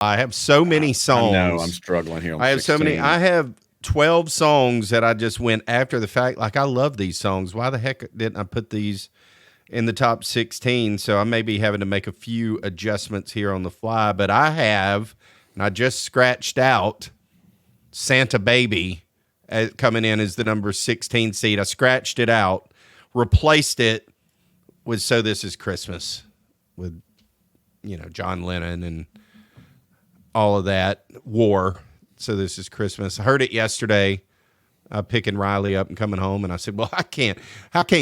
I have so many songs. I know I'm struggling here. On I have 16. so many. I have 12 songs that I just went after the fact. Like, I love these songs. Why the heck didn't I put these in the top 16? So I may be having to make a few adjustments here on the fly. But I have, and I just scratched out Santa Baby coming in as the number 16 seed. I scratched it out, replaced it with So This Is Christmas with, John Lennon and all of that. War. So This Is Christmas. I heard it yesterday, picking Riley up and coming home, and I said, well, I can't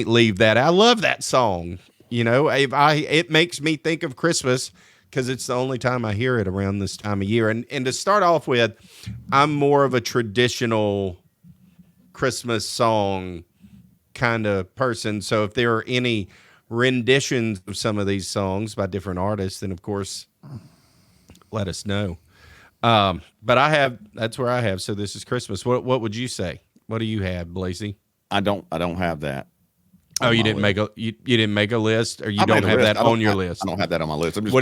leave that. I love that song. It makes me think of Christmas because it's the only time I hear it around this time of year. And to start off with, I'm more of a traditional Christmas song kind of person. So if there are any renditions of some of these songs by different artists, then of course, let us know. But that's where I have So This Is Christmas. What would you say? What do you have, Blasey? I don't have that. Oh, you didn't make a list, or you don't have that on your list? I don't have that on my list. What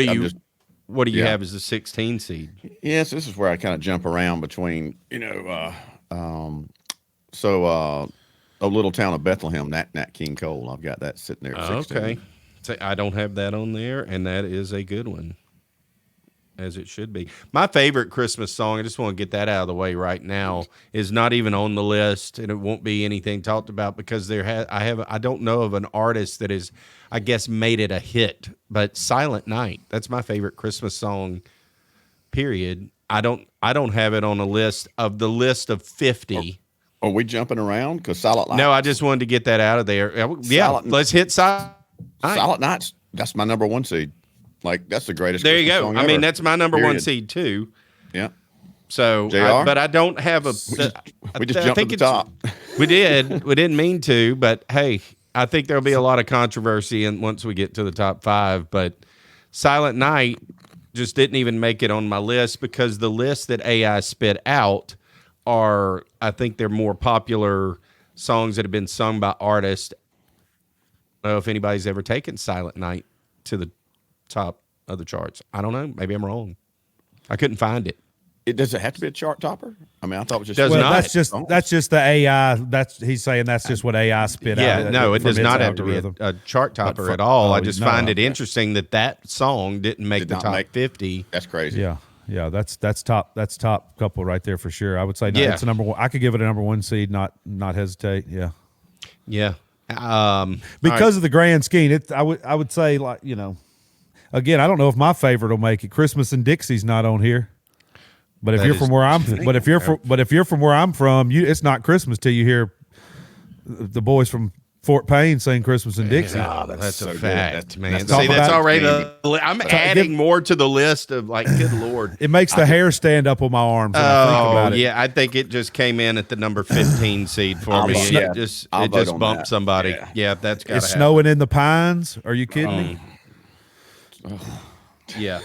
do you have as the 16 seed? Yes, this is where I kind of jump around between, A Little Town of Bethlehem, Nat King Cole. I've got that sitting there at 16. Okay. So I don't have that on there, and that is a good one, as it should be. My favorite Christmas song, I just want to get that out of the way right now, is not even on the list, and it won't be anything talked about because I don't know of an artist that is, I guess, made it a hit. But Silent Night, that's my favorite Christmas song. Period. I don't have it on a list of 50. Are we jumping around? Because Silent Night. No, I just wanted to get that out of there. Yeah, let's hit Silent Night. Silent Night. That's my number one seed. Like, that's the greatest. There you Christmas go. song I ever. mean, that's my number Period. one seed too. Yeah. So, JR? but I don't have a. We just jumped to the top. We did. We didn't mean to, but hey, I think there'll be a lot of controversy once we get to the top 5. But Silent Night just didn't even make it on my list because the list that AI spit out I think they're more popular songs that have been sung by artists. I don't know if anybody's ever taken Silent Night to the top of the charts. I don't know. Maybe I'm wrong. I couldn't find it. Does it have to be a chart topper? I mean, I thought it was just. Does not. That's just the AI. He's saying that's just what AI spit out. Yeah, no, it does not have to be a chart topper at all. I just find it interesting that song didn't make the top 50. That's crazy. Yeah, that's top couple right there for sure. I would say it's a number one. I could give it a number one seed, not hesitate. Yeah. Because of the grand scheme, I would say, like, again, I don't know if my favorite will make it. Christmas in Dixie's not on here. But if you're from where I'm from, it's not Christmas till you hear the boys from Fort Payne sing Christmas in Dixie. Oh, that's a fact, man. See, that's already I'm adding more to the list of, like, good Lord. It makes the hair stand up on my arms when I think about it. Yeah, I think it just came in at the number 15 seed for me. It just bumped somebody. Yeah, that's got to happen. It's snowing in the pines. Are you kidding me? Yeah.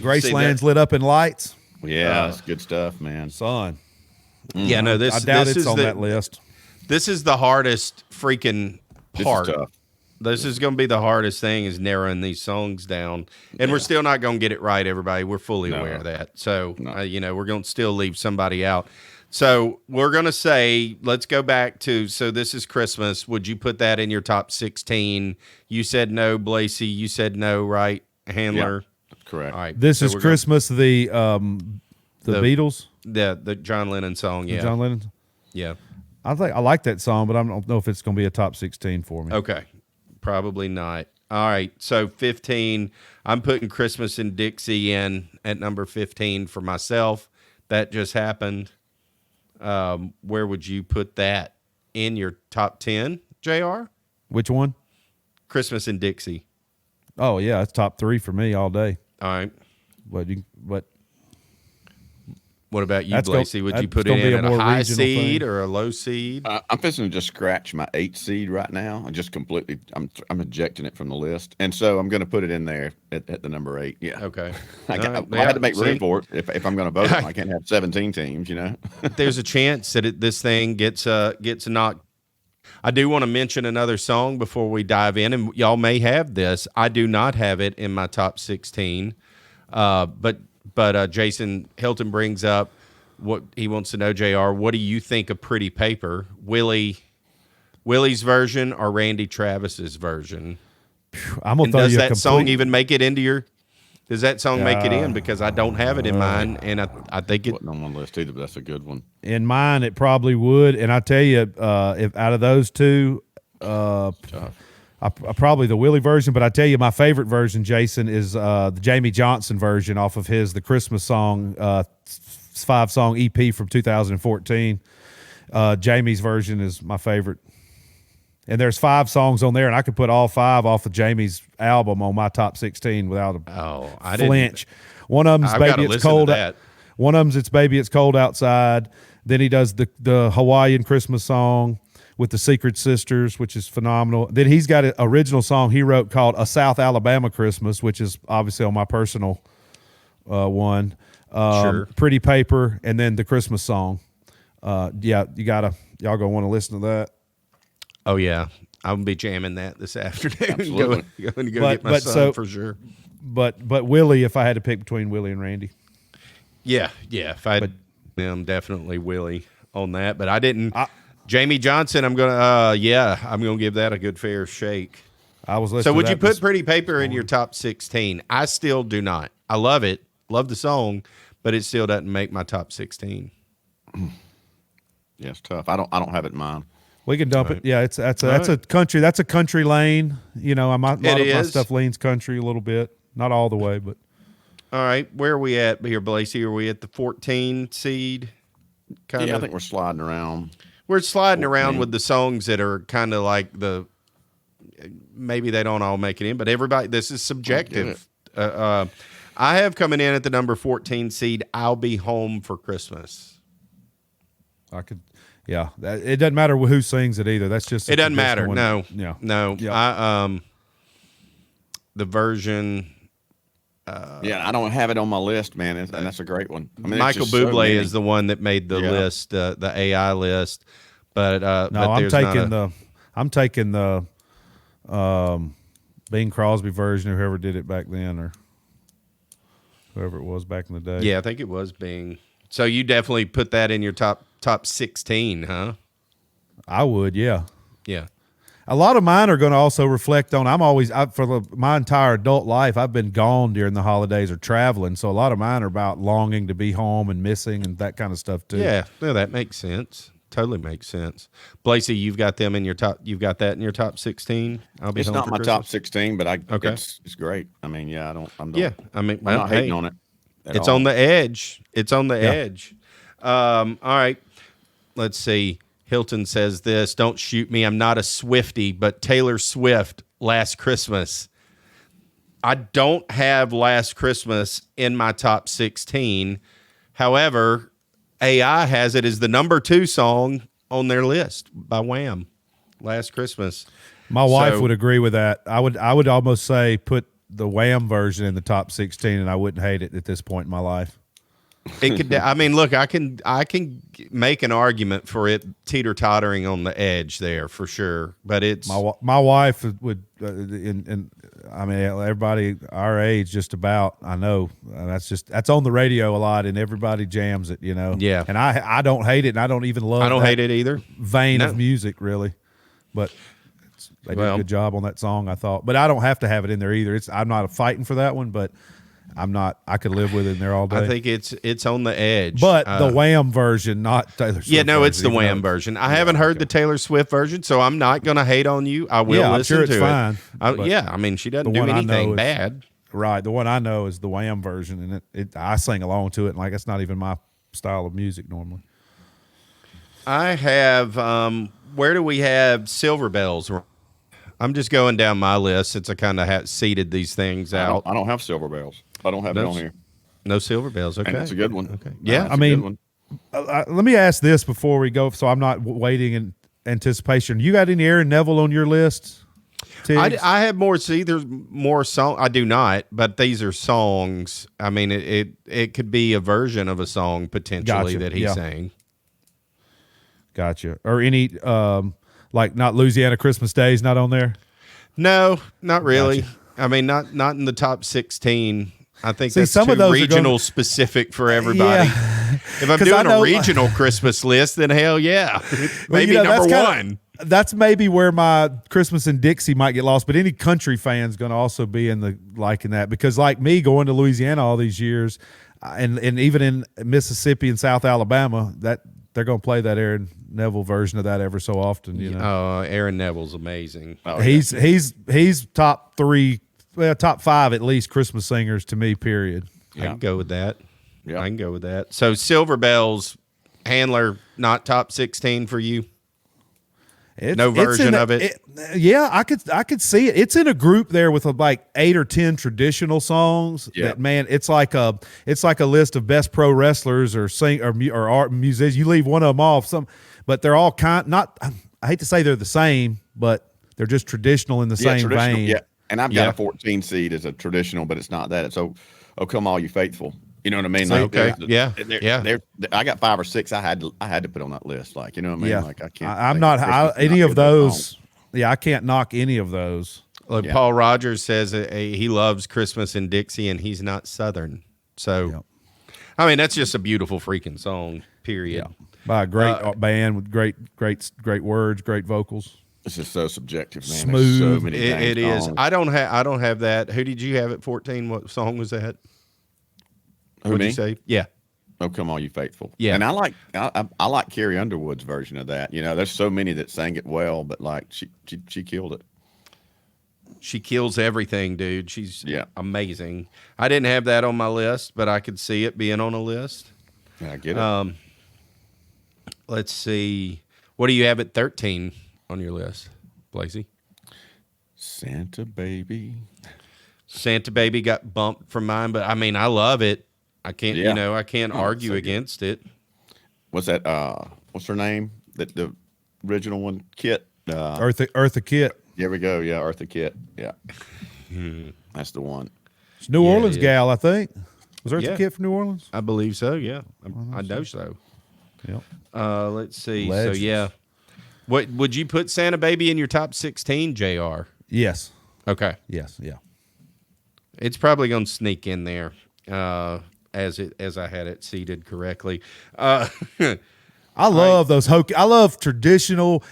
Graceland's lit up in lights. Yeah, that's good stuff, man. Son. Yeah, no, I doubt it's on that list. This is the hardest freaking part. This is tough. This is going to be the hardest thing, is narrowing these songs down. And we're still not going to get it right, everybody. We're fully aware of that. So, we're going to still leave somebody out. So we're going to say, let's go back to So This Is Christmas. Would you put that in your top 16? You said no, Blasey. You said no, right, Handler? Yeah, correct. All right. This is Christmas, the Beatles? The John Lennon song, yeah. John Lennon? Yeah. I like that song, but I don't know if it's going to be a top 16 for me. Okay. Probably not. All right. So 15, I'm putting Christmas in Dixie in at number 15 for myself. That just happened. Where would you put that in your top 10, JR? Which one? Christmas in Dixie. Oh, yeah. It's top 3 for me all day. All right. What about you, Blasey? Would you put it in at a high seed or a low seed? I'm fixing to just scratch my 8 seed right now. I'm just completely, I'm ejecting it from the list. And so I'm going to put it in there at the number 8. Yeah. Okay. I had to make room for it if I'm going to vote. I can't have 17 teams, There's a chance that this thing gets knocked. I do want to mention another song before we dive in, and y'all may have this. I do not have it in my top 16, but But Jason Hilton brings up what he wants to know, JR. What do you think of Pretty Paper? Willie's version or Randy Travis's version? I'm gonna throw does you that song even make it into your? Does that song make it in? Because I don't have it in mine, and I think it wasn't on my list either, but that's a good one. in mine. It probably would, and I tell you, if out of those two, probably the Willie version. But I tell you, my favorite version, Jason, is the Jamie Johnson version off of the Christmas song, 5-song EP from 2014. Jamie's version is my favorite. And there's 5 songs on there, and I could put all 5 off of Jamie's album on my top 16 without a flinch. One of them's Baby It's Cold. One of them's It's Baby It's Cold Outside. Then he does the Hawaiian Christmas song with the Secret Sisters, which is phenomenal. Then he's got an original song he wrote called A South Alabama Christmas, which is obviously on my personal one. Sure. Pretty Paper, and then the Christmas song. Y'all gonna want to listen to that. Oh yeah, I'm gonna be jamming that this afternoon. Absolutely. Going to go get my son for sure. But Willie, if I had to pick between Willie and Randy, yeah. If I, I'm definitely Willie on that. But I didn't. Jamie Johnson, I'm gonna give that a good fair shake. I was listening. So would to you put Pretty Paper in your top 16? I still do not. I love it, love the song, but it still doesn't make my top 16. Yeah, it's tough. I don't have it in mind. We can dump it. Yeah, that's a country. That's a country lane. You know, a lot of my stuff leans country a little bit, not all the way, but. All right, where are we at here, Blasey? Are we at the 14 seed? I think we're sliding around. We're sliding around with the songs that are kind of like maybe they don't all make it in, but everybody. This is subjective. I have coming in at the number 14 seed. I'll Be Home for Christmas. I could. Yeah, it doesn't matter who sings it either. That's just it doesn't matter. One. No, yeah, no. Yeah. The version. I don't have it on my list, man, and that's a great one. I mean, Michael Bublé is the one that made the list, the AI list. But I'm taking the Bing Crosby version, or whoever did it back then, or whoever it was back in the day. Yeah, I think it was Bing. So you definitely put that in your top 16, huh? I would, yeah. Yeah. A lot of mine are going to also reflect on. My entire adult life, I've been gone during the holidays or traveling, so a lot of mine are about longing to be home and missing and that kind of stuff too. Yeah, no, that makes sense. Totally makes sense. Blasey, you've got them in your top. You've got that in your top 16. It's not my top 16, but it's great. I mean, I'm not hating on it. It's on the edge. It's on the edge. All right. Let's see. Hilton says this. Don't shoot me. I'm not a Swiftie, but Taylor Swift, Last Christmas. I don't have Last Christmas in my top 16. However, AI has it as the number 2 song on their list by Wham. Last Christmas. My wife would agree with that. I would almost say put the Wham version in the top 16, and I wouldn't hate it at this point in my life. It could. I mean, look, I can make an argument for it teeter-tottering on the edge there for sure. But it's my wife would, and I mean everybody our age just about. I know that's on the radio a lot, and everybody jams it. You know. Yeah. And I don't hate it, and I don't even love. I don't hate it either. Vein of music, really, but. They did a good job on that song, I thought. But I don't have to have it in there either. I'm not fighting for that one, but I could live with it in there all day. I think it's on the edge. But the Wham version, not Taylor Swift. Yeah, no, it's the Wham version. I haven't heard the Taylor Swift version, so I'm not going to hate on you. I will listen to it. Fine. I mean, she doesn't do anything bad. Right. The one I know is the Wham version, and I sing along to it, and like it's not even my style of music normally. I have where do we have Silver Bells? I'm just going down my list since I kind of seeded these things out. I don't have Silver Bells. I don't have it on here. No Silver Bells. Okay, and it's a good one. Okay, yeah. I mean, let me ask this before we go, so I'm not waiting in anticipation. You got any Aaron Neville on your list? I have more. See, there's more song. I do not, but these are songs. I mean, it could be a version of a song potentially that he sang. Gotcha. Or any like not Louisiana Christmas Days, not on there? No, not really. Gotcha. I mean, not in the top 16. I think See, that's some too of those are regional gonna- specific for everybody. Yeah. If I'm 'Cause I doing a know- regional Christmas list, then hell yeah, Well, maybe you know, number that's one. That's maybe where my Christmas in Dixie might get lost, but any country fan's going to also be in the liking that, because like me going to Louisiana all these years, and even in Mississippi and South Alabama, that they're going to play that Aaron Neville version of that ever so often. You know, Aaron Neville's amazing. Oh, he's top 3, well, top 5 at least Christmas singers to me. Period. I can go with that. Yeah. I can go with that. So Silver Bells, Handler, not top 16 for you. No version of it? Yeah, I could see it. It's in a group there with like 8 or 10 traditional songs. Yeah. That, man, it's like a list of best pro wrestlers or art musicians. You leave one of them off, but they're all not. I hate to say they're the same, but they're just traditional in the same traditional, vein. Yeah, and I've got a 14 seed as a traditional, but it's not that. It's oh come all you faithful. You know what I mean? Like, Okay. yeah. Yeah. I got 5 or 6 I had to put on that list. Like, you know what I mean? Yeah, Like I can't. I'm like, not Christmas is any not of good those. Yeah, I can't knock any of those. Like Yeah. Paul Rogers says he loves Christmas in Dixie, and he's not Southern. So, I mean, that's just a beautiful freaking song. Period. Yeah, by a great band with great words, great vocals. This is so subjective, man. Smooth. There's so many It dang is. songs. I don't have that. Who did you have at 14? What song was that? Who, What'd me? you say? Yeah. Oh, come all you faithful. Yeah. And I like Carrie Underwood's version of that. You know, there's so many that sang it well, but like she killed it. She kills everything, dude. She's Yeah. amazing. I didn't have that on my list, but I could see it being on a list. Yeah, I get it. Let's see. What do you have at 13 on your list, Blasey? Santa Baby. Santa Baby got bumped from mine, but I mean, I love it. I can't, Yeah. I can't argue so good. against it. What's that? What's her name? The original one, Kit. Eartha Kitt. There we go. Yeah, Eartha Kitt. Yeah, that's the one. It's New Yeah, Orleans it is. gal, I think. Was Eartha Yeah. Kitt from New Orleans? I believe so. Yeah, I know so. Yep. Let's see. Legends. So yeah, what would you put Santa Baby in your top 16, Jr.? Yes. Okay, Yes. Yeah. it's probably going to sneak in there as I had it seated correctly. I love those I love traditional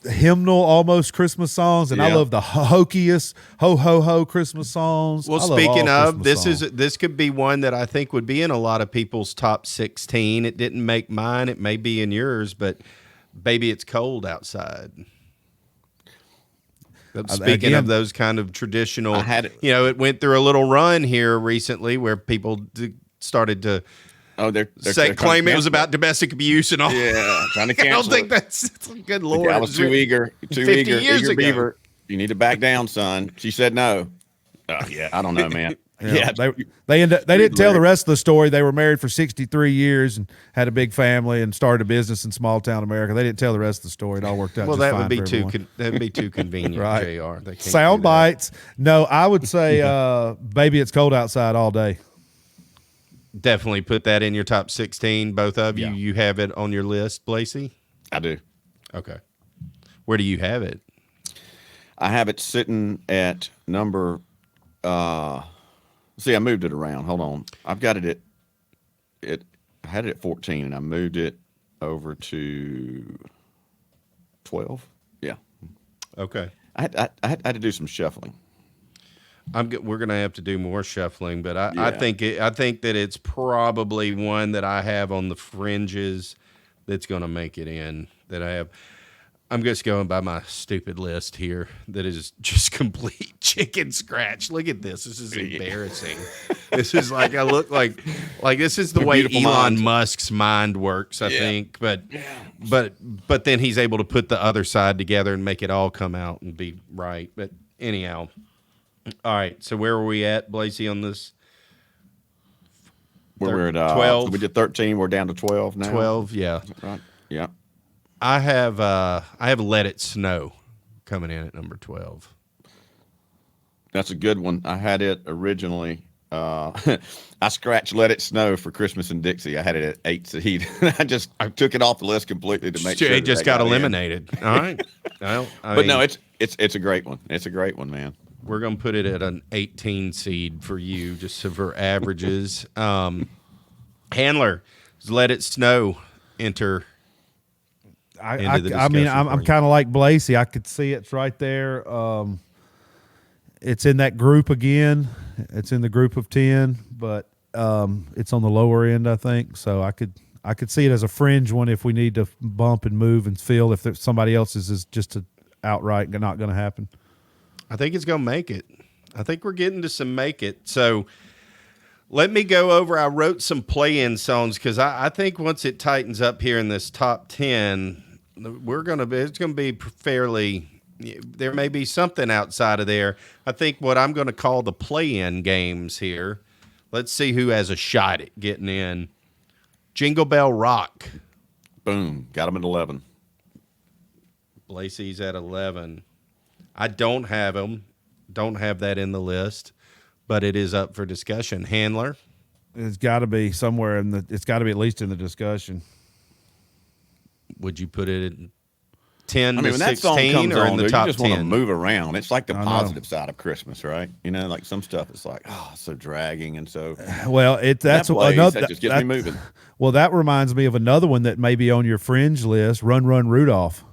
hymnal almost Christmas songs, and I Yeah. love the hokiest ho ho ho Christmas songs. Well, I love speaking all of, Christmas songs. this could be one that I think would be in a lot of people's top 16. It didn't make mine. It may be in yours, but Baby It's Cold Outside. Speaking again, of those kind of traditional, I had it. it went through a little run here recently where people started to Oh, they're claim it was about domestic abuse and all. Yeah, trying to I don't cancel think it. that's good Lord. I was too eager, 50 years eager ago. beaver. You need to back down, son. She said no. Yeah, I don't know, man. Yeah, they didn't tell the rest of the story. They were married for 63 years and had a big family and started a business in small town America. They didn't tell the rest of the story. It all worked out. Well, just that fine would be for everyone. that'd be too convenient, Right. Jr. They can't do Sound that. bites. No, I would say, "Baby, It's Cold Outside" all day. Definitely put that in your top 16. Both of you. Yeah. You have it on your list, Blasey? I do. Okay. Where do you have it? I have it sitting at number. See, I moved it around. Hold on. I've got it at. I had it at 14, and I moved it over to 12. Yeah, Okay. I had to do some shuffling. We're gonna have to do more shuffling, but I Yeah. think that it's probably one that I have on the fringes that's gonna make it in. That I have. I'm just going by my stupid list here. That is just complete chicken scratch. Look at this. This is embarrassing. This is like I look like this is the way Beautiful Elon mind. Musk's mind works. I think, but then he's able to put the other side together and make it all come out and be right. But anyhow. All right, so where were we at, Blasey, on this? We're at 12. We did 13. We're down to 12 now. 12, yeah. Right. Yeah. I have Let It Snow coming in at number 12. That's a good one. I had it originally. I scratched "Let It Snow" for Christmas in Dixie. I had it at 8 seed. I took it off the list completely to make sure It that just they got in. eliminated. All right. Well, But no, it's a great one. It's a great one, man. We're going to put it at an 18 seed for you, just so for averages. Handler, Let It Snow enter. I mean, I'm kind of like Blasey. I could see it's right there. It's in that group again. It's in the group of 10, but it's on the lower end, I think. So I could see it as a fringe one if we need to bump and move and feel if there's somebody else's is just outright not going to happen. I think it's going to make it. I think we're getting to some make it. So let me go over. I wrote some play-in songs because I think once it tightens up here in this top 10, it's going to be fairly. There may be something outside of there. I think what I'm going to call the play-in games here. Let's see who has a shot at getting in. Jingle Bell Rock. Boom. Got him at 11. Blasey's at 11. I don't have them. Don't have that in the list, but it is up for discussion. Handler. It's got to be somewhere it's got to be at least in the discussion. Would you put it in 10 when to that song 16 comes or on, in the you top just 10? want to move around. It's like the positive side of Christmas, right? You know, like some stuff it's like, oh, it's so dragging and so. Well, that's another. That just gets me moving. Well, that reminds me of another one that may be on your fringe list. Run, Run, Rudolph.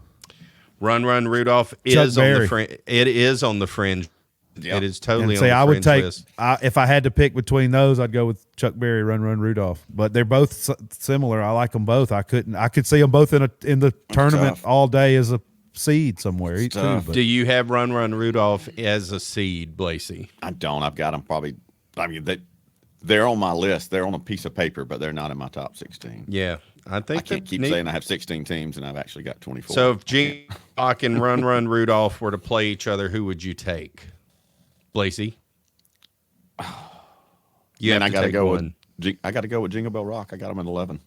Run, Run, Rudolph is on the fringe. It is on the fringe. Yep. It is totally on the fringe I would take, list. If I had to pick between those, I'd go with Chuck Berry, Run, Run, Rudolph. But they're both similar. I like them both. I could see them both in the tournament all day as a seed somewhere. Do you have Run, Run, Rudolph as a seed, Blasey? I don't. I've got them probably. I mean, they're on my list. They're on a piece of paper, but they're not in my top 16. Yeah. I can't keep saying I have 16 teams and I've actually got 24. So if Jingle and Run, Run, Rudolph were to play each other, who would you take? Blasey? I got to go with Jingle Bell Rock. I got them at 11.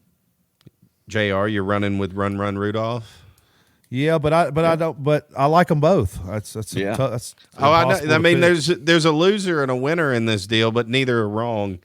JR, you're running with Run, Run, Rudolph? Yeah, but I like them both. I know. I mean, there's a loser and a winner in this deal, but neither are wrong.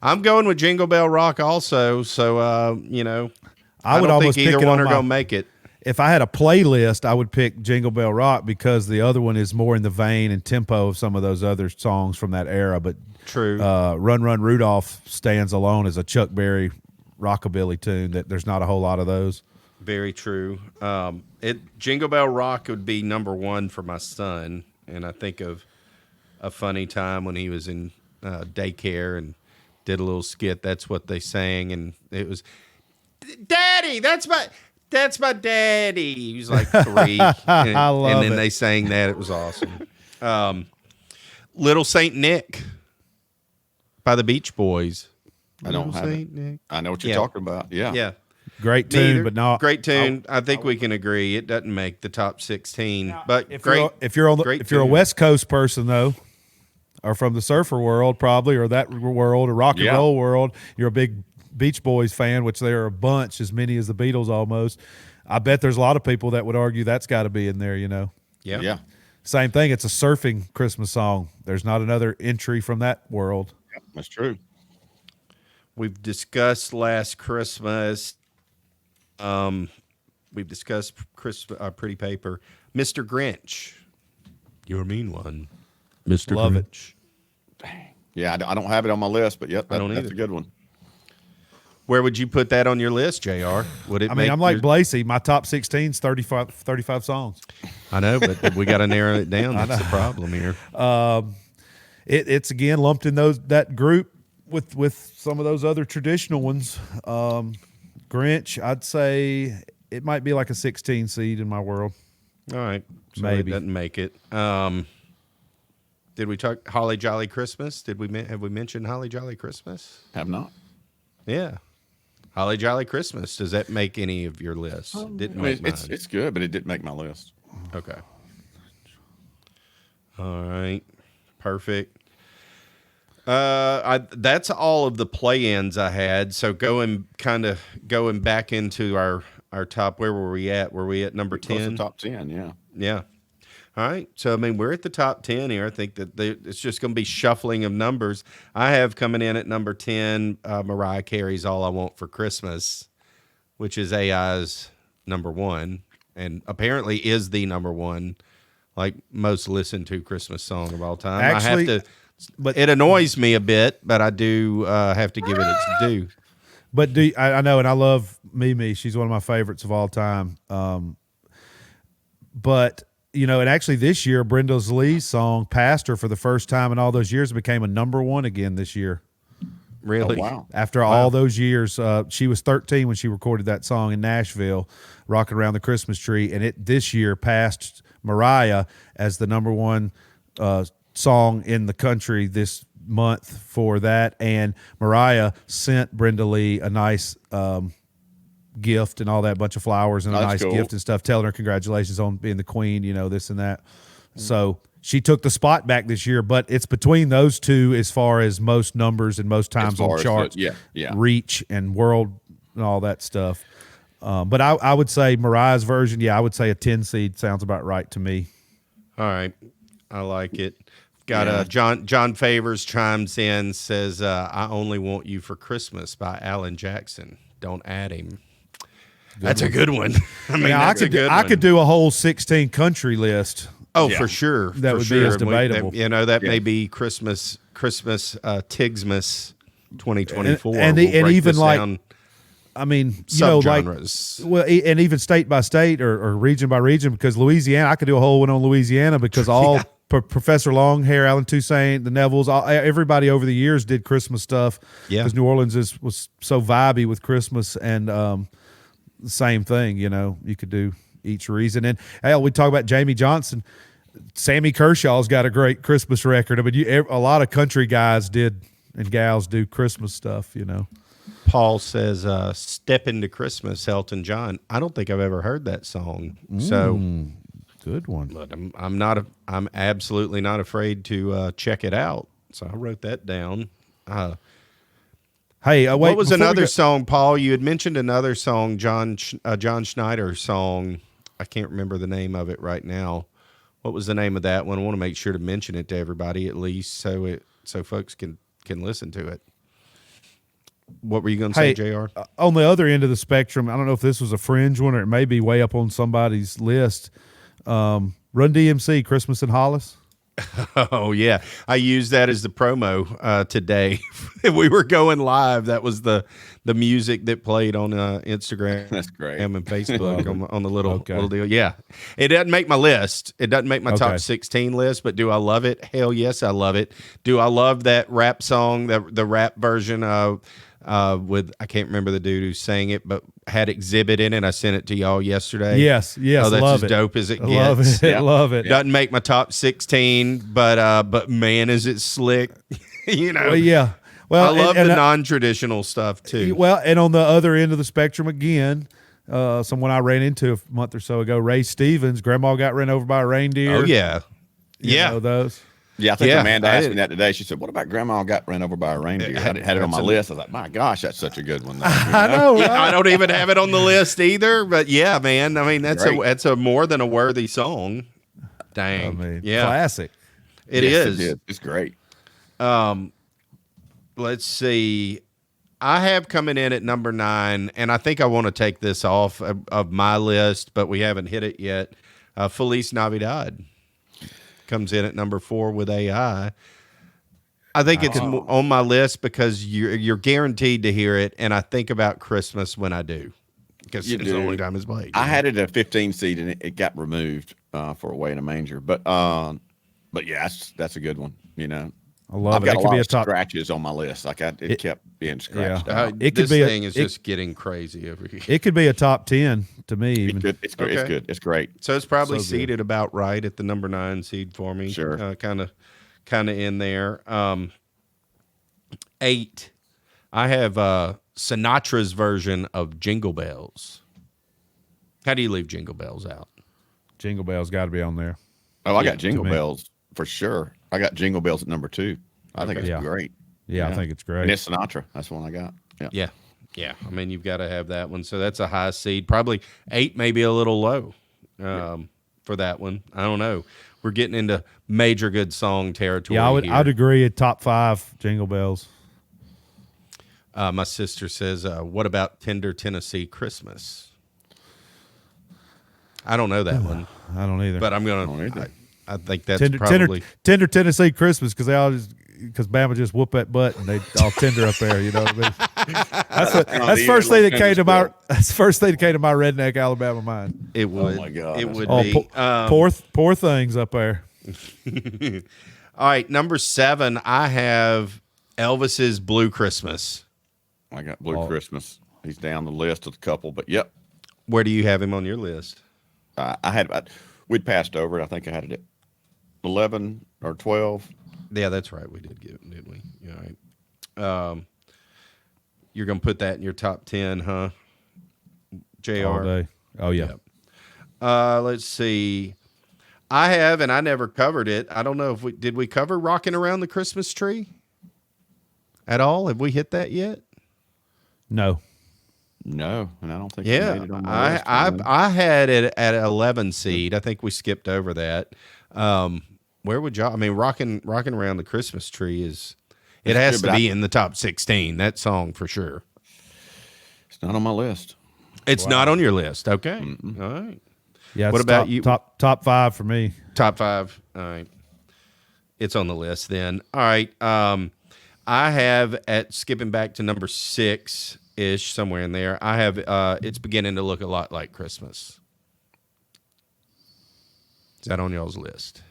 I'm going with Jingle Bell Rock also, so I don't think either one are going to make it. If I had a playlist, I would pick Jingle Bell Rock because the other one is more in the vein and tempo of some of those other songs from that era. But true, Run Run Rudolph stands alone as a Chuck Berry rockabilly tune. That there's not a whole lot of those. Very true. Jingle Bell Rock would be number one for my son, and I think of a funny time when he was in daycare and did a little skit. That's what they sang, and it was, "Daddy, that's my daddy." He was like 3, and then they sang that. It was awesome. Little Saint Nick by the Beach Boys. I don't have it. Nick. I know what you're talking about. Yeah, yeah. Great tune, but not great tune. I think we can agree it doesn't make the top 16. But if you're a West Coast person though, or from the surfer world probably, or that world, or rock and roll world, you're a big Beach Boys fan, which there are a bunch, as many as the Beatles almost. I bet there's a lot of people that would argue that's got to be in there. Yeah. Same thing. It's a surfing Christmas song. There's not another entry from that world. Yep, that's true. We've discussed Last Christmas. We've discussed Pretty Paper. Mr. Grinch. You're a mean one. Mr. Love Grinch. Dang. Yeah, I don't have it on my list, but yep, that's a good one. Where would you put that on your list, JR? Would it? I'm like Blasey. My top 16 is 35 songs. I know, but we got to narrow it down. That's the problem here. It's again lumped in that group with some of those other traditional ones. Grinch, I'd say it might be like a 16 seed in my world. All right, so maybe it doesn't make it. Did we talk Holly Jolly Christmas? Have we mentioned Holly Jolly Christmas? Have not. Yeah, Holly Jolly Christmas. Does that make any of your lists? Didn't make mine. It's good, but it didn't make my list. Okay. All right. Perfect. That's all of the play-ins I had. So going back into our top, where were we at? Were we at number 10? Top 10, yeah. Yeah. All right. So, I mean, we're at the top 10 here. I think that it's just going to be shuffling of numbers. I have coming in at number 10, Mariah Carey's All I Want for Christmas, which is AI's number 1, and apparently is the number 1. like most listened to Christmas song of all time. Actually, I have to, but it annoys me a bit, but I do have to give it its due. But I know, and I love Mimi. She's one of my favorites of all time. But and actually this year, Brenda Lee's song "Pastor" for the first time in all those years became a #1 again this year. Really? Oh, wow. After all those years, she was 13 when she recorded that song in Nashville, "Rockin' Around the Christmas Tree," and it this year passed Mariah as the #1 song in the country this month for that. And Mariah sent Brenda Lee a nice gift and all that, bunch of flowers and a nice gift and stuff, telling her congratulations on being the queen, this and that. So she took the spot back this year, but it's between those two as far as most numbers and most times on charts, reach and world and all that stuff. But I would say Mariah's version, I would say a 10 seed sounds about right to me. All right. I like it. Got John Favors chimes in, says, "I Only Want You for Christmas" by Alan Jackson. Don't add him. That's a good one. I mean, I could do a whole 16 country list. Oh, for sure. That would be as debatable. That may be Christmas Tigsmas 2024. And even like, down. I mean, subgenres. and even state by state or region by region, because Louisiana, I could do a whole one on Louisiana because all Professor Longhair, Alan Toussaint, the Nevilles, everybody over the years did Christmas stuff. Yeah, because New Orleans was so vibey with Christmas, and the same thing. You could do each reason. And we talk about Jamie Johnson. Sammy Kershaw's got a great Christmas record. I mean, a lot of country guys did and gals do Christmas stuff. Paul says, "Step Into Christmas," Elton John. I don't think I've ever heard that song. So good one. But I'm absolutely not afraid to check it out. So I wrote that down. Hey, wait, what was another song, Paul? You had mentioned another song, John Schneider song. I can't remember the name of it right now. What was the name of that one? I want to make sure to mention it to everybody at least, so folks can listen to it. What were you going to say, JR? On the other end of the spectrum, I don't know if this was a fringe one or it may be way up on somebody's list. Run DMC, "Christmas in Hollis." Oh, yeah. I used that as the promo today. We were going live. That was the music that played on Instagram. That's great. And Facebook on the little deal. Yeah. It doesn't make my list. It doesn't make my top 16 list, but do I love it? Hell yes, I love it. Do I love that rap song, the rap version of with, I can't remember the dude who sang it, but had Exhibit in it. I sent it to y'all yesterday. Yes. Oh, that's as dope as it gets. Love it. Doesn't make my top 16, but man, is it slick. Well, yeah. Well, I love the non-traditional stuff too. Well, and on the other end of the spectrum again, someone I ran into a month or so ago, Ray Stevens, "Grandma Got Ran Over by a Reindeer." Oh yeah. You know those. Yeah, I think Amanda asked me that today. She said, "What about Grandma Got Ran Over by a Reindeer?" I had it on my list. I was like, "My gosh, that's such a good one." I know. Right? I don't even have it on the list either. But yeah, man. I mean, that's a more than a worthy song. Dang. Classic. It is. It's great. Let's see. I have coming in at number 9, and I think I want to take this off of my list, but we haven't hit it yet. Feliz Navidad comes in at number 4 with AI. I think it's on my list because you're guaranteed to hear it, and I think about Christmas when I do because it's the only time it's played. I had it at a 15 seed, and it got removed for Away in a Manger. But yeah, that's a good one. I love I've got it. a lot of scratches on my list. It kept being scratched out. This thing is just getting crazy over here. It could be a top 10 to me. Even. It's good. It's good. It's great. So it's probably seeded about right at the number 9 seed for me. Sure. Kind of in there. 8. I have Sinatra's version of Jingle Bells. How do you leave Jingle Bells out? Jingle Bells got to be on there. Oh, I got Jingle Bells for sure. I got Jingle Bells at number 2. I think it's great. Yeah, I think it's great. And it's Sinatra. That's the one I got. Yeah. I mean, you've got to have that one. So that's a high seed. Probably 8, maybe a little low for that one. I don't know. We're getting into major good song territory. Yeah, I'd agree at top 5 Jingle Bells. My sister says, "What about Tender Tennessee Christmas?" I don't know that one. I don't either. But I'm gonna. I think that's tender, probably tender Tennessee Christmas because Bama just whoop that butt and they all tender up there. You know what I mean? That's the first thing that came to my. That's the first thing that came to my redneck Alabama mind. it would. Oh my God, it that's would Oh, be. poor things up there. All right, number 7. I have Elvis's Blue Christmas. I got Blue Christmas. He's down the list of a couple, but yep. Where do you have him on your list? We'd passed over it. I think I had it at 11 or 12. Yeah, that's right. We did get it, didn't we? Yeah, all right. You're gonna put that in your top 10, huh? JR. All day. Oh yeah. Let's see. I have, and I never covered it. I don't know if we cover Rockin' Around the Christmas Tree at all? Have we hit that yet? No. No, and I don't think Yeah, we made it on my list. I had it at 11 seed. I think we skipped over that. Where would y'all? I mean, rocking around the Christmas tree is. It has to be in the top 16. That song for sure. It's not on my list. It's not on your list. Okay. All right. Yeah. What about you? Top 5 for me. Top 5. All right. It's on the list then. All right. I have skipping back to number 6 ish, somewhere in there. I have It's Beginning to Look a Lot Like Christmas. Is that on y'all's list?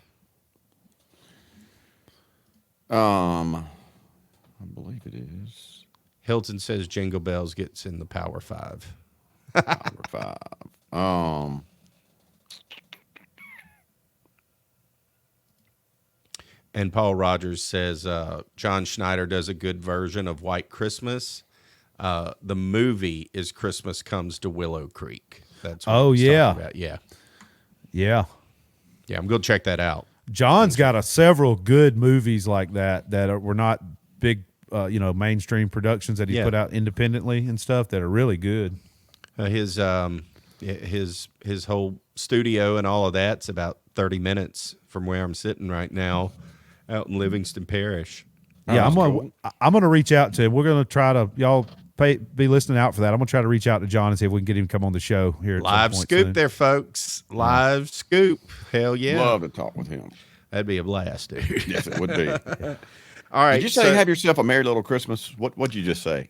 I believe it is. Hilton says Jingle Bells gets in the Power 5. Power 5. And Paul Rogers says John Schneider does a good version of White Christmas. The movie is Christmas Comes to Willow Creek. That's what he's talking about. Yeah. Yeah. Yeah, I'm going to check that out. John's got several good movies like that were not big, mainstream productions that he put out independently and stuff that are really good. His whole studio and all of that's about 30 minutes from where I'm sitting right now, out in Livingston Parish. Yeah, I'm gonna reach out to him. We're gonna try to be listening out for that. I'm gonna try to reach out to John and see if we can get him to come on the show here. At Live some point scoop soon. there, folks. Live scoop. Hell yeah. Love to talk with him. That'd be a blast, dude. Yes, it would be. All right. Did you say have yourself a merry little Christmas? What'd you just say?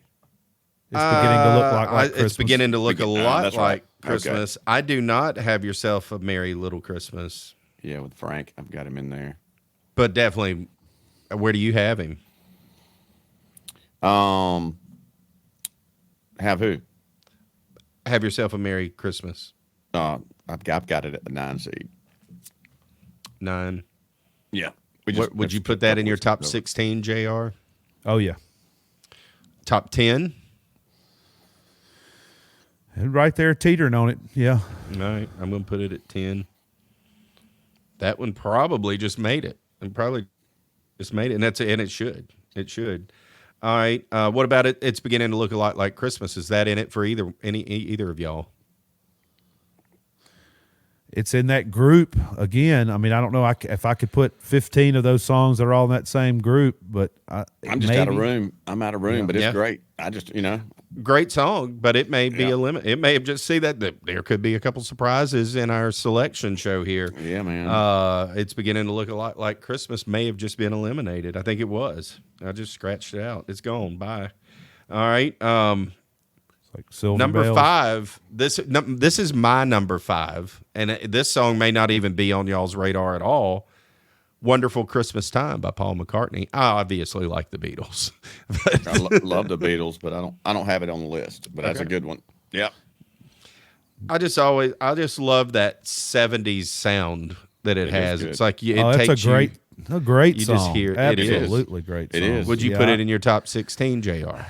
It's beginning to look like Christmas. It's beginning to look a lot that's like right. Christmas. Okay. I do not have yourself a merry little Christmas, Yeah, with Frank. I've got him in there. but definitely, where do you have him? Have who? Have yourself a merry Christmas. I've got it at the 9 seed. 9. Yeah. Would you put that in your top 16, JR? Oh yeah, Top 10? and right there teetering on it. Yeah, All right, I'm going to put it at 10. That one probably just made it. And probably just made it. And it should. It should. All right. What about it? It's beginning to look a lot like Christmas. Is that in it for either of y'all? it's in that group again. I mean, I don't know if I could put 15 of those songs that are all in that same group, but I'm just out of room. I'm out of room, but it's Yeah. great. I just, Great song, but it may be Yeah. a limit. It may have just that there could be a couple surprises in our selection show here. Yeah, man. It's beginning to look a lot like Christmas may have just been eliminated. I think it was. I just scratched it out. It's gone. Bye. All right. it's like Silver Number Bells. 5. This is my number 5, and this song may not even be on y'all's radar at all. "Wonderful Christmas Time" by Paul McCartney. I obviously like the Beatles. I love the Beatles, but I don't have it on the list. But that's a good one. Yep. I just love that 70s sound that it has. good. It's like it Oh, that's takes a great you song. just hear- it Absolutely is. great It song. is. Would you Yeah, put it in your top 16, JR?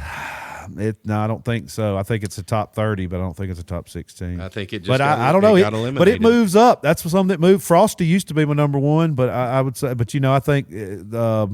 No, I don't think so. I think it's a top 30, but I don't think it's a top 16. I think it just But got, I don't know. it got But eliminated. it moves up. That's something that moved. Frosty used to be my number 1, but I would say, but I think the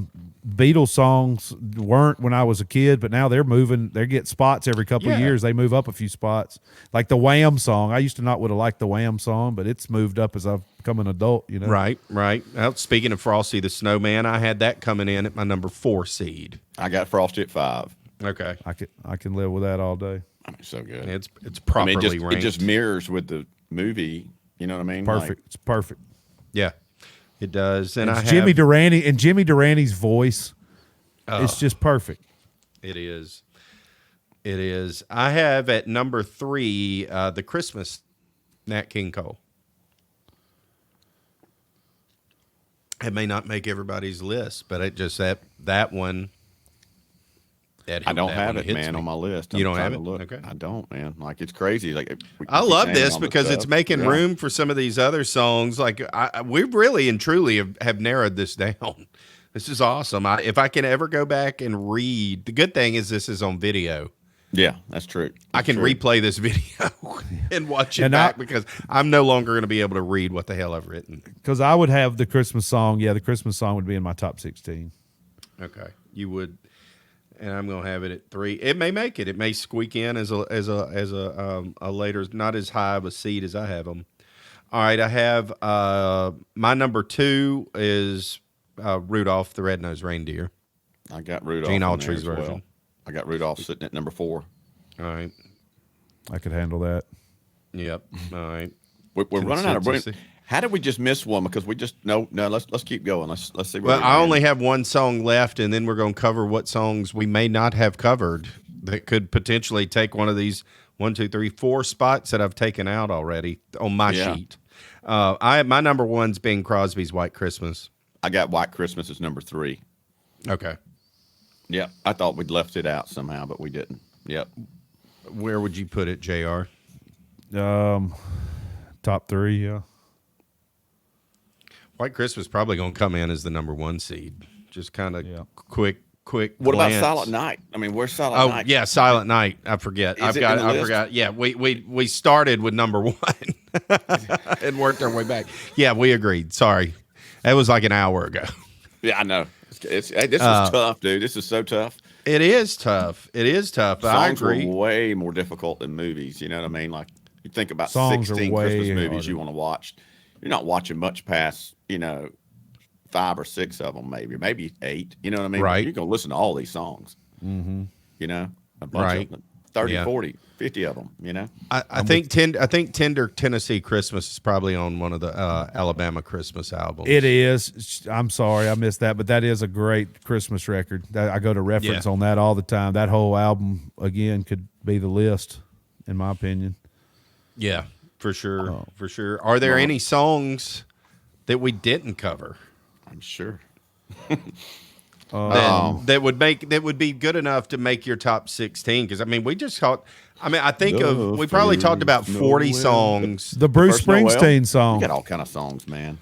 Beatles songs weren't when I was a kid, but now they're moving. They get spots every couple of Yeah. years. They move up a few spots. Like the Wham song. I used to not would have liked the Wham song, but it's moved up as I've become an adult, Right. Well, speaking of Frosty the Snowman, I had that coming in at my number 4 seed. I got Frosty at 5. Okay. I can live with that all day. I mean, so good. It's properly it ranked. just mirrors with the movie. You know what I mean? Perfect. It's perfect. Yeah. It does. And Jimmy Durani's voice. It's just perfect. It is. It is. I have at number 3 the Christmas Nat King Cole. It may not make everybody's list, but it just that one. I don't have it, man, on my list. You don't have it? Look. Okay. I don't, man. Like, it's crazy. Like, I love this because it's making room for some of these other songs. Like, we really and truly have narrowed this down. This is awesome. If I can ever go back and read, the good thing is this is on video. Yeah, that's true. I can replay this video and watch it back because I'm no longer going to be able to read what the hell I've written. Because I would have the Christmas song. Yeah, the Christmas song would be in my top 16. Okay, you would, and I'm going to have it at 3. It may make it. It may squeak in as a later, not as high of a seed as I have them. All right, I have my number 2 is Rudolph the Red-Nosed Reindeer. I got Rudolph. Gene Autry's version. Well. I got Rudolph sitting at number 4. All right. I could handle that. Yep. All right. We're running out of brain. How did we just miss one? Because we just no. Let's keep going. Let's see. Well, I only have one song left, and then we're going to cover what songs we may not have covered that could potentially take one of these 1, 2, 3, 4 spots that I've taken out already on my sheet. My number 1's Bing Crosby's White Christmas. I got White Christmas as number 3. Okay. Yeah, I thought we'd left it out somehow, but we didn't. Yep. Where would you put it, JR? Top 3, yeah. White Christmas probably going to come in as the number 1 seed. Just kind of quick. What about Silent Night? I mean, where's Silent Night? Oh yeah, Silent Night. I forget. I forgot. Yeah, we started with number 1 and worked our way back. Yeah, we agreed. Sorry, that was like an hour ago. Yeah, I know. This is tough, dude. This is so tough. It is tough. It is tough. Songs I agree. are way more difficult than movies. You know what I mean? Like, you think about Songs 16 are way Christmas movies harder. you want to watch. You're not watching much past, 5 or 6 of them, maybe 8. You know what I mean? Right. You're going to listen to all these songs. Mm-hmm. A bunch of them. 30, 40, 50 of them, I think Tender Tennessee Christmas is probably on one of the Alabama Christmas albums. It is. I'm sorry I missed that, but that is a great Christmas record. I go to reference on that all the time. That whole album, again, could be the list, in my opinion. Yeah, for sure. For sure. Are there any songs that we didn't cover? I'm sure. That would be good enough to make your top 16? Because I think we probably talked about 40 songs. The Bruce Springsteen song. You got all kind of songs, man.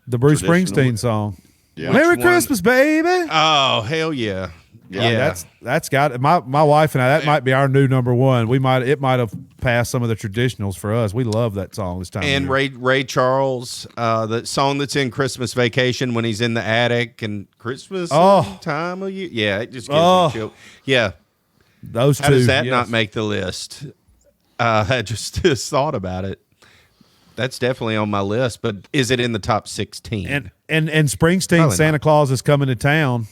The Bruce Springsteen song. Yeah. Merry Christmas, baby. Oh, hell yeah. Yeah, that's got my wife and I. That might be our new number 1. It might have passed some of the traditionals for us. We love that song this time. And Ray Charles, the song that's in Christmas Vacation when he's in the attic and Christmas time of year. Yeah, it just gives me chill. Yeah, those two. How does that not make the list? I just thought about it. That's definitely on my list, but is it in the top 16? And Springsteen, Santa Claus is coming to town.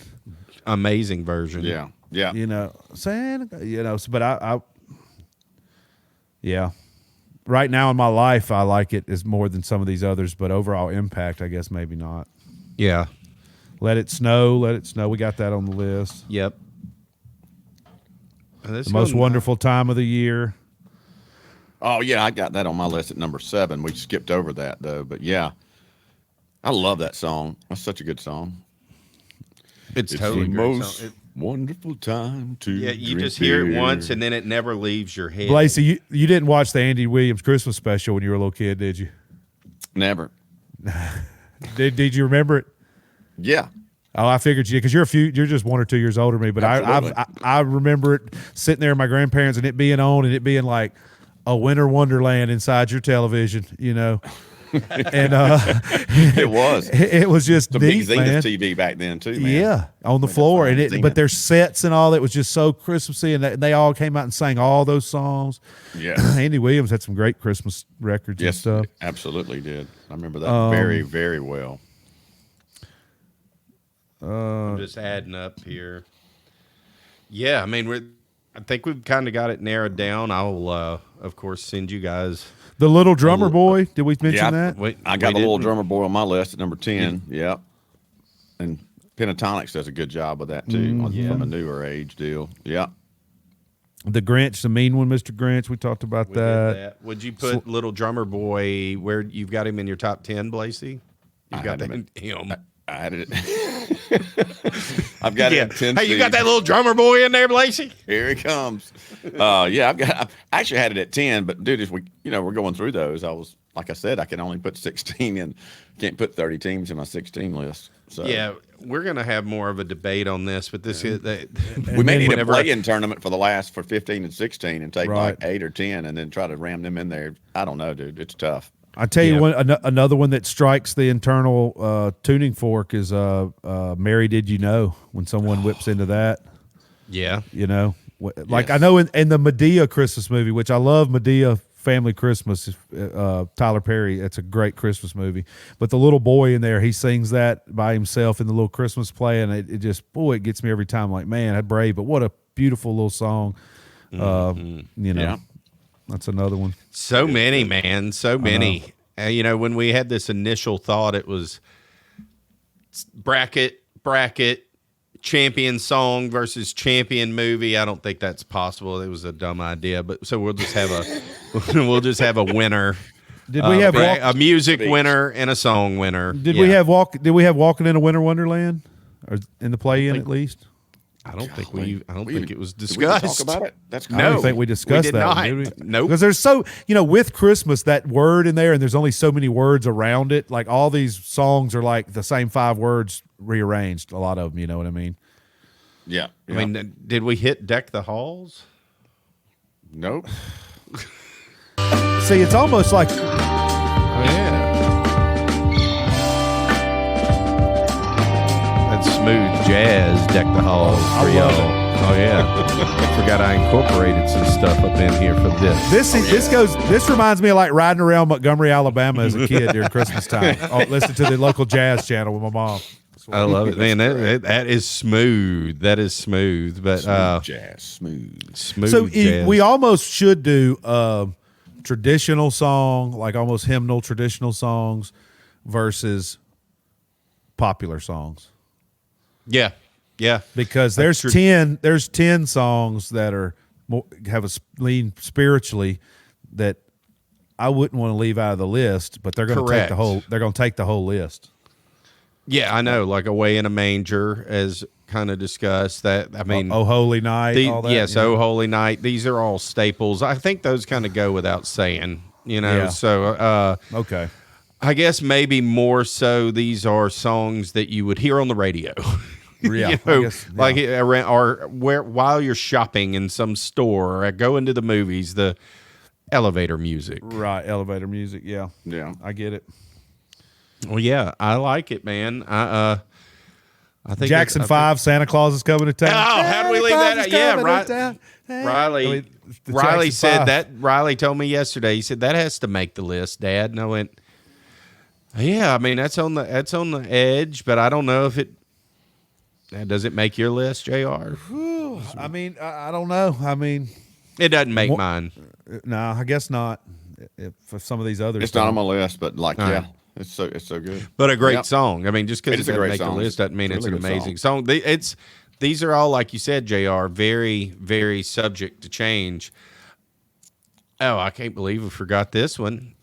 Amazing version. Yeah. Santa, but I right now in my life, I like it as more than some of these others, but overall impact, I guess maybe not. Yeah. Let It Snow. We got that on the list. Yep. The Most Wonderful Time of the Year. Oh yeah, I got that on my list at number 7. We skipped over that though, but yeah, I love that song. That's such a good song. It's the totally great most song. wonderful time to you drink just hear it beer. once and then it never leaves your head. Lacey, you didn't watch the Andy Williams Christmas special when you were a little kid, did you? Never. Did you remember it? Yeah. Oh, I figured you because you're just 1 or 2 years older than me, but I remember it sitting there with my grandparents and it being on and it being like a winter wonderland inside your television, And it was. It was just the neat, big man. Zenith TV back then too, man. Yeah, on the floor, and but their sets and all that was just so Christmassy, and they all came out and sang all those songs. Yeah, Andy Williams had some great Christmas records. Yes, and stuff. Absolutely did. I remember that very, very well. I'm just adding up here. Yeah, I think we've kind of got it narrowed down. I'll, of course, send you guys. The Little Drummer Boy. Did we mention that? I got the Little Drummer Boy on my list at number 10. Yep. And Pentatonics does a good job with that too, from a newer age deal. Yeah. The Grinch, the mean one, Mr. Grinch. We talked about that. Would you put Little Drummer Boy where you've got him in your top 10, Blasey? You've got him. I had it. I've got it in 10. Hey, you got that Little Drummer Boy in there, Blasey? Here he comes. I actually had it at 10, but dude, as we're going through those, like I said, I can only put 16 in. Can't put 30 teams in my 16 list. So yeah, we're gonna have more of a debate on this, but this is we may need a play-in tournament for 15 and 16 and take like 8 or 10 and then try to ram them in there. I don't know, dude. It's tough. I tell you another one that strikes the internal tuning fork is Mary Did You Know, when someone whips into that. Yeah. You know, like I know in the Medea Christmas movie, which I love, Medea Family Christmas, Tyler Perry, it's a great Christmas movie. But the little boy in there, he sings that by himself in the little Christmas play, and it just, it gets me every time. Like, man, that's brave, but what a beautiful little song. That's another one. So many, man. So many. When we had this initial thought, it was bracket, champion song versus champion movie. I don't think that's possible. It was a dumb idea, but so we'll just have a winner. Did we have a music winner and a song winner? Did we have Walking in a Winter Wonderland, or in the play-in at least? I don't think it was discussed. Did we talk about it? That's I don't think we discussed that. Nope. Because there's with Christmas, that word in there, and there's only so many words around it. Like all these songs are like the same 5 words rearranged. A lot of them, you know what I mean? Yeah. I mean, did we hit Deck the Halls? Nope. See, it's almost like. Oh, yeah. That smooth jazz Deck the Halls for y'all. Oh, yeah. Forgot I incorporated some stuff up in here for this. This reminds me of like riding around Montgomery, Alabama as a kid during Christmas time. Listen to the local jazz channel with my mom. I love it, man. That is smooth. That is smooth. But smooth. So jazz. we almost should do traditional song, like almost hymnal traditional songs versus popular songs. Yeah. Because there's 10 songs that are have a lean spiritually that I wouldn't want to leave out of the list, but they're going to take the whole. They're going to take the whole list. Yeah, I know. Like Away in a Manger, as kind of discussed. That I mean, Oh Holy Night. All that, yes, Oh Holy Night. These are all staples. I think those kind of go without saying. Yeah. So Okay. I guess maybe more so these are songs that you would hear on the radio. Yeah, like around, or while you're shopping in some store or go into the movies, the elevator music. Right, elevator music. Yeah, I get it. Well, yeah, I like it, man. I think Jackson 5, Santa Claus is coming to town. Oh, how do we leave that? Yeah, right. Riley said that. Riley told me yesterday. He said that has to make the list, Dad. And I went, yeah. I mean, that's on the edge, but I don't know if it. Does it make your list, JR? I mean, I don't know. I mean, it doesn't make mine. No, I guess not. For some of these others, it's not on my list, but it's so good. But a great song. I mean, just because it doesn't make the list doesn't mean it's an amazing song. These are all, like you said, JR, very, very subject to change. Oh, I can't believe we forgot this one.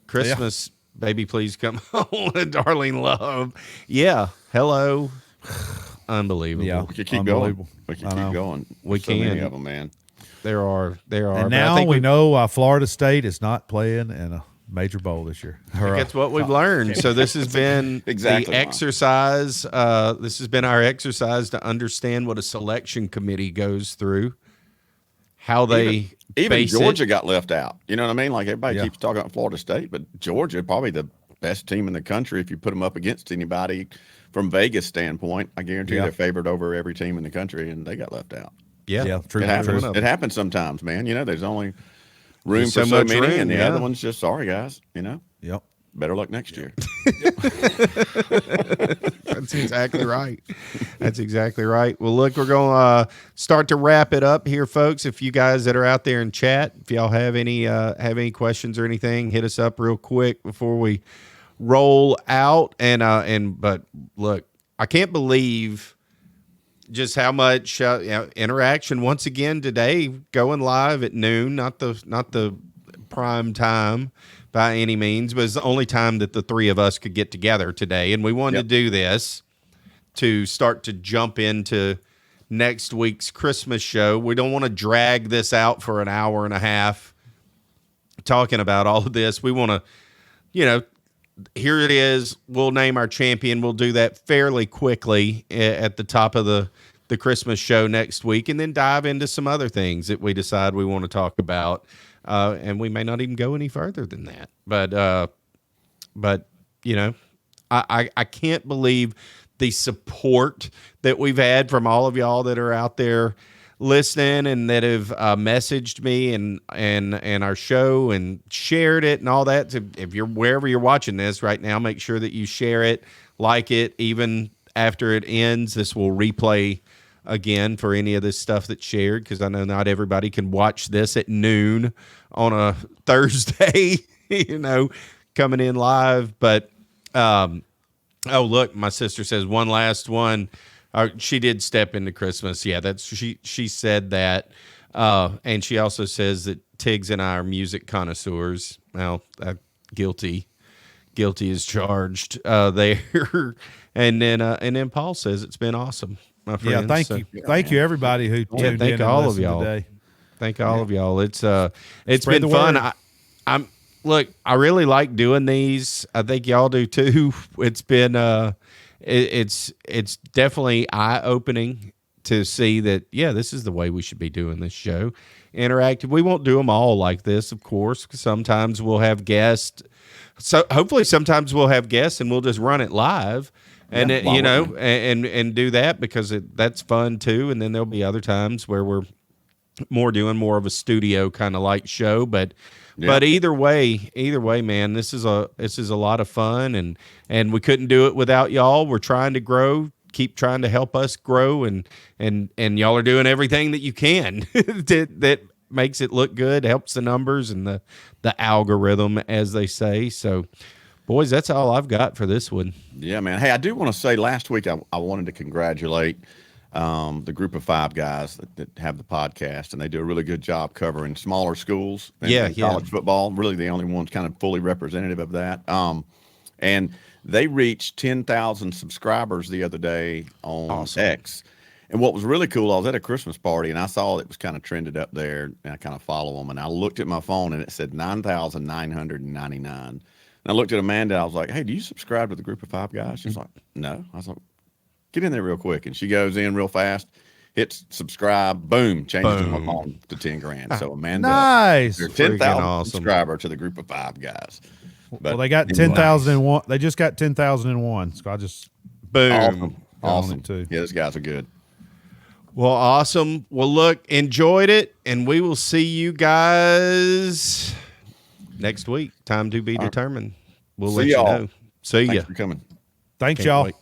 Christmas, Baby Please Come Home, Darling Love. Yeah, hello. Unbelievable. Yeah, we could keep going. We can keep going. We so can. Many of them, man. There are. And now we know Florida State is not playing in a major bowl this year. That's what we've learned. So this has been the exercise. This has been our exercise to understand what a selection committee goes through, how they even Georgia got left out. You know what I mean? Like everybody keeps talking about Florida State, but Georgia probably the best team in the country if you put them up against anybody. From Vegas standpoint, I guarantee they're favored over every team in the country, and they got left out. Yeah, true. It happens. It happens sometimes, man. There's only room for so many, and the other one's just sorry, guys. Yep. Better luck next year. That's exactly right. That's exactly right. Well, look, we're going to start to wrap it up here, folks. If you guys that are out there in chat, if y'all have any questions or anything, hit us up real quick before we roll out. But look, I can't believe just how much interaction once again today, going live at noon, not the prime time by any means, but it's the only time that the three of us could get together today. And we wanted to do this to start to jump into next week's Christmas show. We don't want to drag this out for an hour and a half talking about all of this. We want to, here it is. We'll name our champion. We'll do that fairly quickly at the top of the Christmas show next week, and then dive into some other things that we decide we want to talk about. And we may not even go any further than that. But I can't believe the support that we've had from all of y'all that are out there listening and that have messaged me and our show and shared it and all that. So if you're wherever you're watching this right now, make sure that you share it, like it, even after it ends. This will replay again for any of this stuff that's shared, because I know not everybody can watch this at noon on a Thursday, coming in live. But oh, look, my sister says one last one. She did step into Christmas. Yeah, she said that. And she also says that Tigs and I are music connoisseurs. Well, guilty is charged there. And then Paul says it's been awesome, my friends. Yeah, thank you everybody who tuned in. Thank all of y'all today. Thank all of y'all. It's been fun. I really like doing these. I think y'all do too. It's been it's definitely eye-opening to see that, this is the way we should be doing this show. Interactive. We won't do them all like this, of course. Sometimes we'll have guests. So hopefully sometimes we'll have guests and we'll just run it live and and do that, because that's fun too. And then there'll be other times where we're doing more of a studio kind of like show, but either way, man, this is a lot of fun, and we couldn't do it without y'all. We're trying to grow, keep trying to help us grow, and y'all are doing everything that you can that makes it look good, helps the numbers and the algorithm, as they say. So, boys, that's all I've got for this one. Yeah, man. Hey, I do want to say, last week I wanted to congratulate the group of 5 guys that have the podcast, and they do a really good job covering smaller schools and college football. Really the only ones kind of fully representative of that. And they reached 10,000 subscribers the other day on X. And what was really cool, I was at a Christmas party and I saw it was kind of trended up there, and I kind of follow them, and I looked at my phone and it said 9,999. And I looked at Amanda, I was like, hey, do you subscribe to the group of 5 guys? She's like, no. I was like, get in there real quick. And she goes in real fast, hits subscribe, boom, changes my phone to 10 grand. So Amanda, nice, you're 10,000 subscriber to the group of 5 guys. But they got 10,001. They just got 10,001. So I just awesome too. Yeah, those guys are good. Well, awesome. Well, look, enjoyed it, and we will see you guys next week. Time to be determined. We'll let you know. See ya. Thanks for coming. Thanks, y'all. Wait.